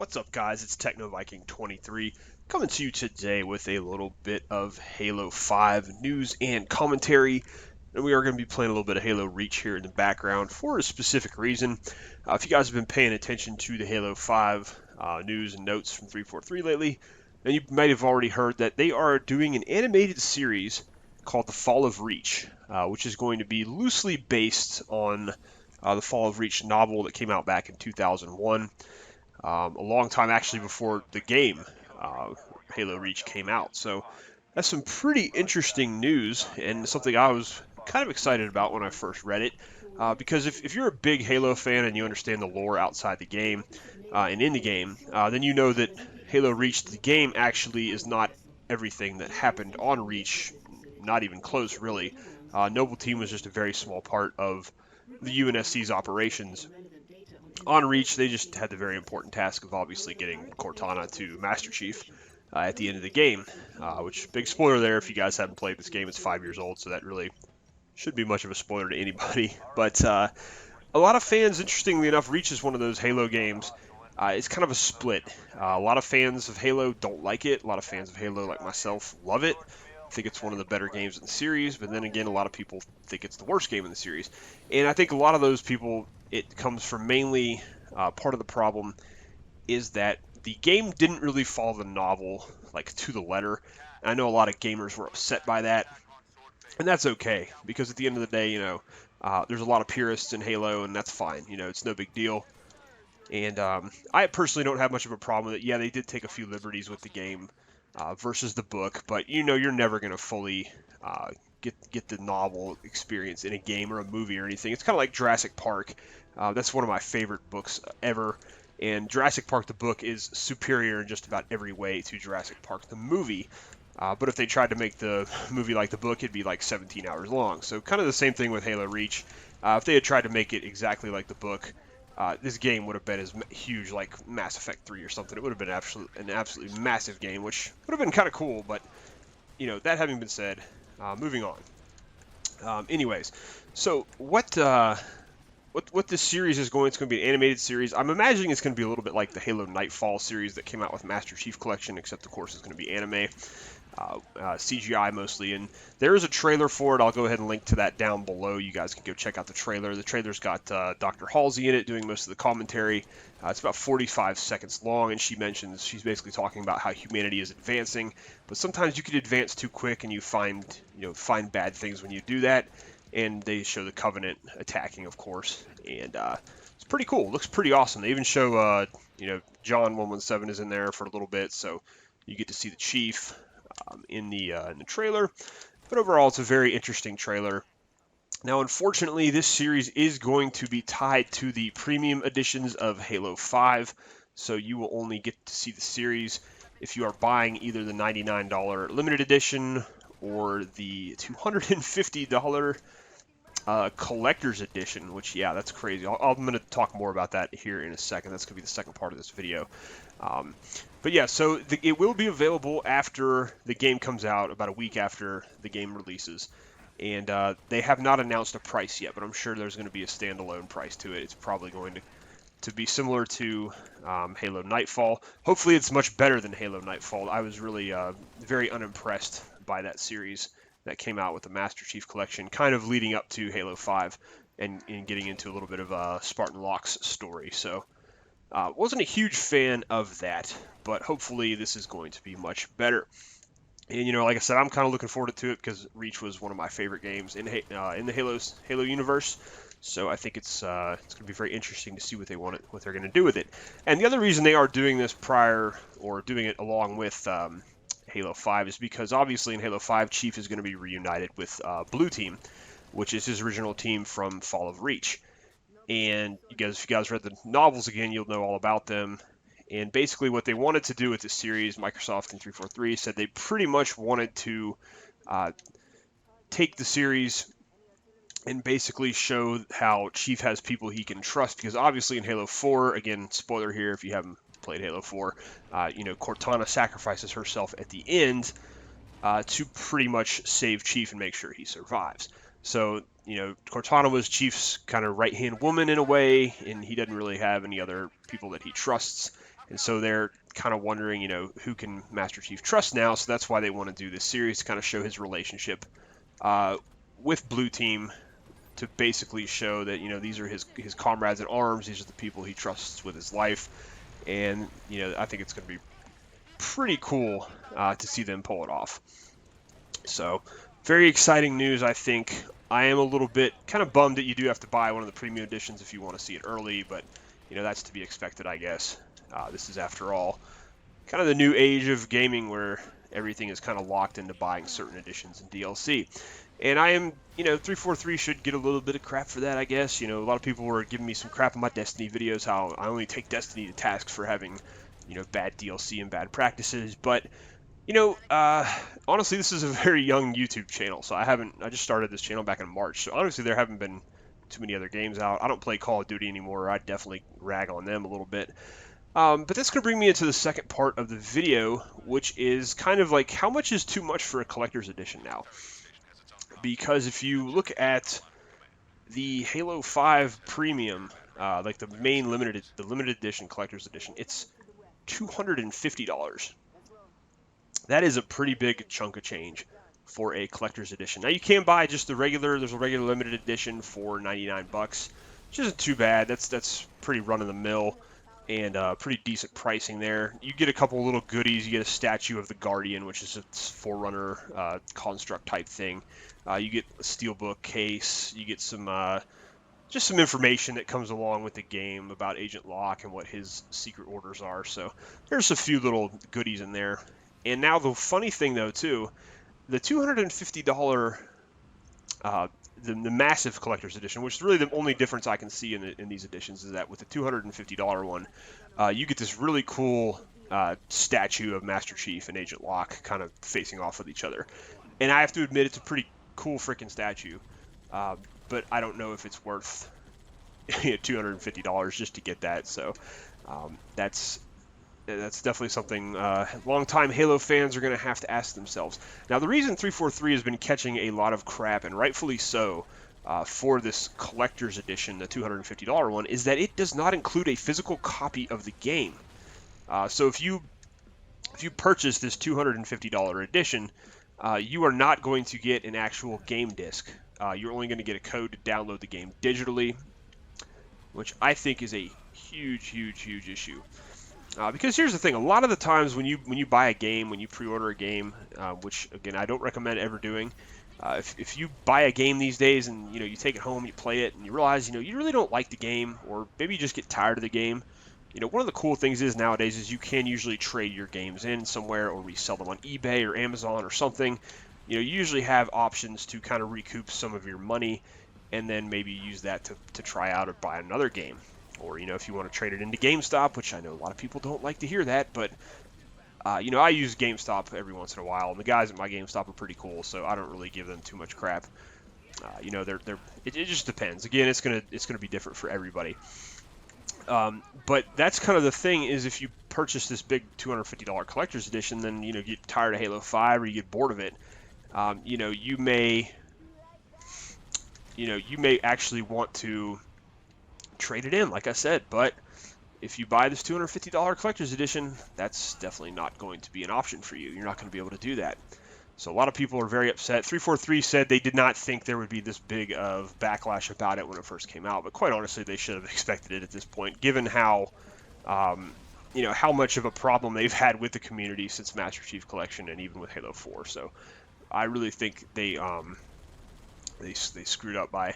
What's up, guys? It's Techno Viking 23 coming to you today with a little bit of Halo 5 news and commentary. And we are going to be playing a little bit of Halo Reach here in the background for a specific reason. If you guys have been paying attention to the Halo 5 news and notes from 343 lately, then you might have already heard that they are doing an animated series called The Fall of Reach, which is going to be loosely based on the Fall of Reach novel that came out back in 2001. A long time actually before the game Halo Reach came out. So that's some pretty interesting news and something I was kind of excited about when I first read it. Because if you're a big Halo fan and you understand the lore outside the game and in the game, then you know that Halo Reach, the game, actually is not everything that happened on Reach, not even close, really. Noble Team was just a very small part of the UNSC's operations. On Reach, they just had the very important task of obviously getting Cortana to Master Chief at the end of the game, which, big spoiler there, if you guys haven't played this game, it's 5 years old, so that really shouldn't be much of a spoiler to anybody. But a lot of fans, interestingly enough, Reach is one of those Halo games. It's kind of a split. A lot of fans of Halo don't like it. A lot of fans of Halo, like myself, love it. I think it's one of the better games in the series, but then again, a lot of people think it's the worst game in the series. And I think a lot of those people, it comes from mainly part of the problem is that the game didn't really follow the novel like to the letter. And I know a lot of gamers were upset by that, and that's okay because at the end of the day, there's a lot of purists in Halo, and that's fine. It's no big deal. And I personally don't have much of a problem with it. Yeah, they did take a few liberties with the game versus the book, but you're never going to fully get the novel experience in a game or a movie or anything. It's kind of like Jurassic Park. That's one of my favorite books ever. And Jurassic Park, the book, is superior in just about every way to Jurassic Park, the movie. But if they tried to make the movie like the book, it'd be like 17 hours long. So kind of the same thing with Halo Reach. If they had tried to make it exactly like the book, this game would have been as huge like Mass Effect 3 or something. It would have been an absolutely massive game, which would have been kind of cool. But, that having been said, moving on. Anyways, so what this series is going? It's going to be an animated series. I'm imagining it's going to be a little bit like the Halo Nightfall series that came out with Master Chief Collection, except of course it's going to be anime, CGI mostly. And there is a trailer for it. I'll go ahead and link to that down below. You guys can go check out the trailer. The trailer's got Dr. Halsey in it doing most of the commentary. It's about 45 seconds long, and she's basically talking about how humanity is advancing, but sometimes you can advance too quick, and you find bad things when you do that. And they show the Covenant attacking, of course, and it's pretty cool. It looks pretty awesome. They even show, John 117 is in there for a little bit, so you get to see the Chief in the trailer. But overall, it's a very interesting trailer. Now, unfortunately, this series is going to be tied to the premium editions of Halo 5, so you will only get to see the series if you are buying either the $99 limited edition or the $250 collector's edition, which, yeah, that's crazy. I'm going to talk more about that here in a second. That's going to be the second part of this video. But yeah, so it will be available after the game comes out, about a week after the game releases. And they have not announced a price yet, but I'm sure there's going to be a standalone price to it. It's probably going to be similar to Halo Nightfall. Hopefully it's much better than Halo Nightfall. I was really very unimpressed by that series that came out with the Master Chief Collection, kind of leading up to Halo 5 and getting into a little bit of Spartan Locke's story. So wasn't a huge fan of that, but hopefully this is going to be much better. And, like I said, I'm kind of looking forward to it because Reach was one of my favorite games in the Halo universe. So I think it's going to be very interesting to see what they're going to do with it. And the other reason they are doing this doing it along with Halo 5 is because obviously in Halo 5, Chief is going to be reunited with Blue Team, which is his original team from Fall of Reach. And if you guys read the novels again, you'll know all about them. And basically what they wanted to do with this series, Microsoft and 343 said they pretty much wanted to take the series and basically show how Chief has people he can trust. Because obviously in Halo 4, again, spoiler here if you haven't played Halo 4, Cortana sacrifices herself at the end to pretty much save Chief and make sure he survives. So, Cortana was Chief's kind of right-hand woman in a way, and he doesn't really have any other people that he trusts. And so they're kind of wondering, who can Master Chief trust now. So that's why they want to do this series to kind of show his relationship uh, with Blue Team, to basically show that these are his comrades in arms. These are the people he trusts with his life, and I think it's going to be pretty cool to see them pull it off. So very exciting news, I think. I am a little bit kind of bummed that you do have to buy one of the premium editions if you want to see it early, but that's to be expected, I guess. This is, after all, kind of the new age of gaming where everything is kind of locked into buying certain editions and DLC. And I am, 343 should get a little bit of crap for that, I guess. A lot of people were giving me some crap in my Destiny videos, how I only take Destiny to task for having, bad DLC and bad practices. But, honestly, this is a very young YouTube channel, so I just started this channel back in March. So honestly, there haven't been too many other games out. I don't play Call of Duty anymore. I definitely rag on them a little bit. But that's going to bring me into the second part of the video, which is kind of like, how much is too much for a collector's edition now? Because if you look at the Halo 5 Premium, like the main limited edition collector's edition, it's $250. That is a pretty big chunk of change for a collector's edition. Now you can buy just there's a regular limited edition for 99 bucks, which isn't too bad. That's pretty run of the mill and pretty decent pricing there. You get a couple little goodies. You get a statue of the Guardian, which is a Forerunner construct type thing. You get a steelbook case. You get some just some information that comes along with the game about Agent Locke and what his secret orders are. So there's a few little goodies in there. And now the funny thing, though, too, the $250 the massive collector's edition, which is really the only difference I can see in these editions, is that with the $250 one, you get this really cool statue of Master Chief and Agent Locke kind of facing off with each other. And I have to admit, it's a pretty cool freaking statue, but I don't know if it's worth $250 just to get that. So that's definitely something long-time Halo fans are going to have to ask themselves. Now, the reason 343 has been catching a lot of crap, and rightfully so, for this collector's edition, the $250 one, is that it does not include a physical copy of the game. So if you purchase this $250 edition, you are not going to get an actual game disc. You're only going to get a code to download the game digitally, which I think is a huge, huge, huge issue. Because here's the thing: a lot of the times when you buy a game, when you pre-order a game, which again I don't recommend ever doing, if you buy a game these days and you take it home, you play it, and you realize you really don't like the game, or maybe you just get tired of the game. One of the cool things is nowadays is you can usually trade your games in somewhere or resell them on eBay or Amazon or something. You usually have options to kind of recoup some of your money, and then maybe use that to try out or buy another game. Or, if you want to trade it into GameStop, which I know a lot of people don't like to hear that, but, I use GameStop every once in a while, and the guys at my GameStop are pretty cool, so I don't really give them too much crap. It just depends. Again, it's gonna be different for everybody. But that's kind of the thing, is if you purchase this big $250 collector's edition, then, you get tired of Halo 5 or you get bored of it, you may actually want to trade it in, like I said. But if you buy this $250 collector's edition, that's definitely not going to be an option for you. You're not going to be able to do that. So a lot of people are very upset. 343 said they did not think there would be this big of backlash about it when it first came out, but quite honestly, they should have expected it at this point, given how how much of a problem they've had with the community since Master Chief Collection and even with Halo 4. So I really think they screwed up by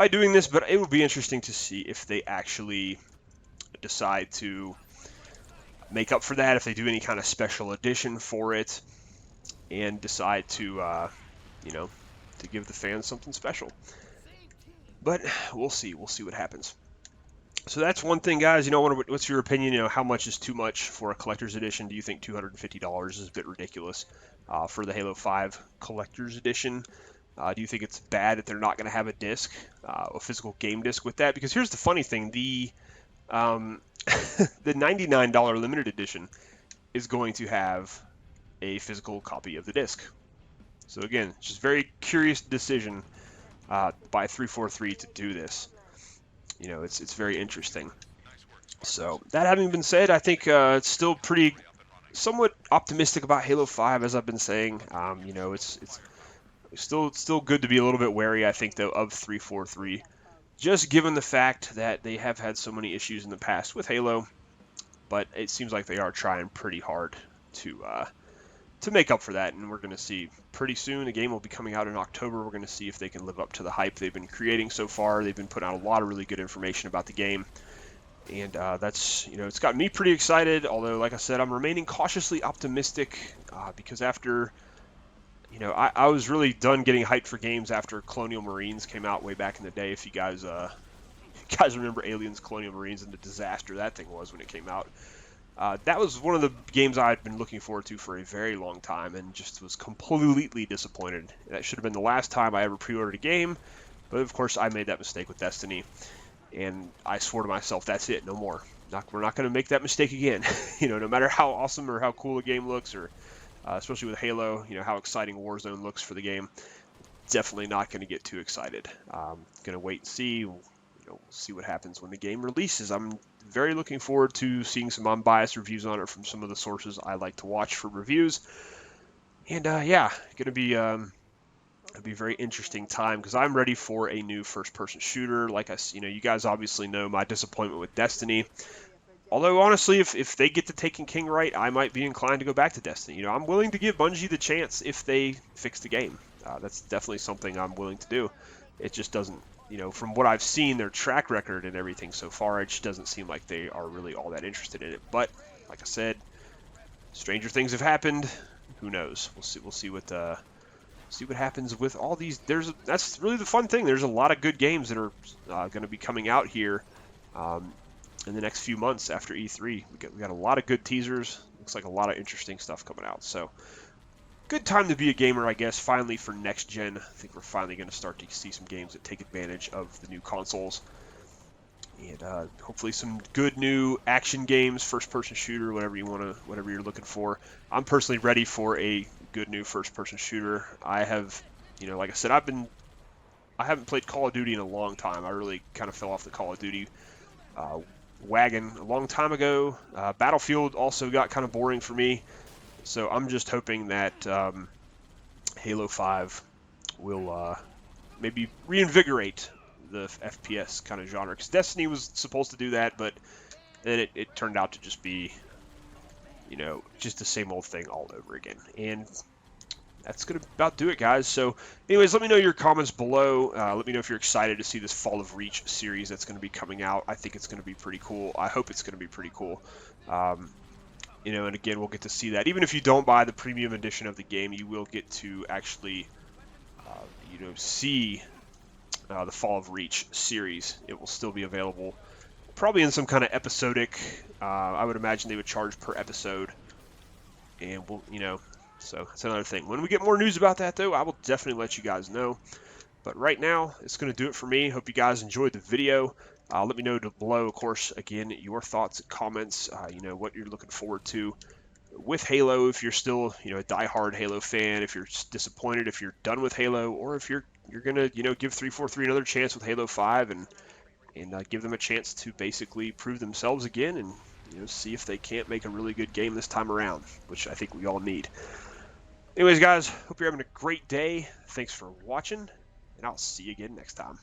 doing this, but it will be interesting to see if they actually decide to make up for that, if they do any kind of special edition for it, and decide to, to give the fans something special. But we'll see. We'll see what happens. So that's one thing, guys. What's your opinion? How much is too much for a collector's edition? Do you think $250 is a bit ridiculous for the Halo 5 collector's edition? Do you think it's bad that they're not going to have a disc, a physical game disc with that? Because here's the funny thing: the $99 limited edition is going to have a physical copy of the disc. So again, just very curious decision by 343 to do this. It's very interesting. So that having been said, I think it's still pretty somewhat optimistic about Halo 5, as I've been saying. You know, it's still good to be a little bit wary, I think, though, of 343, just given the fact that they have had so many issues in the past with Halo. But it seems like they are trying pretty hard to make up for that, and we're going to see pretty soon. The game will be coming out in October. We're going to see if they can live up to the hype they've been creating so far. They've been putting out a lot of really good information about the game, and that's, you know, it's got me pretty excited. Although, like I said, I'm remaining cautiously optimistic because after, you know, I was really done getting hyped for games after Colonial Marines came out way back in the day. If you guys remember Aliens Colonial Marines and the disaster that thing was when it came out. That was one of the games I had been looking forward to for a very long time and just was completely disappointed. That should have been the last time I ever pre-ordered a game, but of course I made that mistake with Destiny, and I swore to myself, that's it, no more. We're not going to make that mistake again. You know, no matter how awesome or how cool a game looks, or especially with Halo, you know, how exciting Warzone looks for the game, definitely not going to get too excited. Going to wait and see. We'll see what happens when the game releases. I'm very looking forward to seeing some unbiased reviews on it from some of the sources I like to watch for reviews. And yeah, going to be it'll be a very interesting time because I'm ready for a new first-person shooter. Like you know, you guys obviously know my disappointment with Destiny. Although honestly, if they get the Taken King right, I might be inclined to go back to Destiny. You know, I'm willing to give Bungie the chance if they fix the game. That's definitely something I'm willing to do. It just doesn't, you know, from what I've seen, their track record and everything so far, it just doesn't seem like they are really all that interested in it. But like I said, stranger things have happened. Who knows? We'll see. We'll see what happens with all these. That's really the fun thing. There's a lot of good games that are going to be coming out here in the next few months after E3. We got a lot of good teasers. Looks like a lot of interesting stuff coming out. So good time to be a gamer, I guess, finally for next gen. I think we're finally going to start to see some games that take advantage of the new consoles. And hopefully some good new action games, first-person shooter, whatever you're looking for. I'm personally ready for a good new first-person shooter. I have, you know, like I said, I haven't played Call of Duty in a long time. I really kind of fell off the Call of Duty wagon a long time ago. Battlefield also got kind of boring for me. So I'm just hoping that Halo 5 will maybe reinvigorate the FPS kind of genre. Because Destiny was supposed to do that, but then it turned out to just be, you know, just the same old thing all over again. And that's going to about do it, guys. So anyways, let me know your comments below. Let me know if you're excited to see this Fall of Reach series that's going to be coming out. I think it's going to be pretty cool. I hope it's going to be pretty cool. You know, and again, we'll get to see that. Even if you don't buy the premium edition of the game, you will get to actually, you know, see the Fall of Reach series. It will still be available, probably in some kind of episodic. I would imagine they would charge per episode, and we'll, you know, so that's another thing. When we get more news about that, though, I will definitely let you guys know. But right now, it's going to do it for me. Hope you guys enjoyed the video. Let me know below, of course, again, your thoughts and comments. You know, what you're looking forward to with Halo. If you're still, you know, a diehard Halo fan, if you're disappointed, if you're done with Halo, or if you're gonna, you know, give 343 another chance with Halo 5 and give them a chance to basically prove themselves again and, you know, see if they can't make a really good game this time around, which I think we all need. Anyways, guys, hope you're having a great day. Thanks for watching, and I'll see you again next time.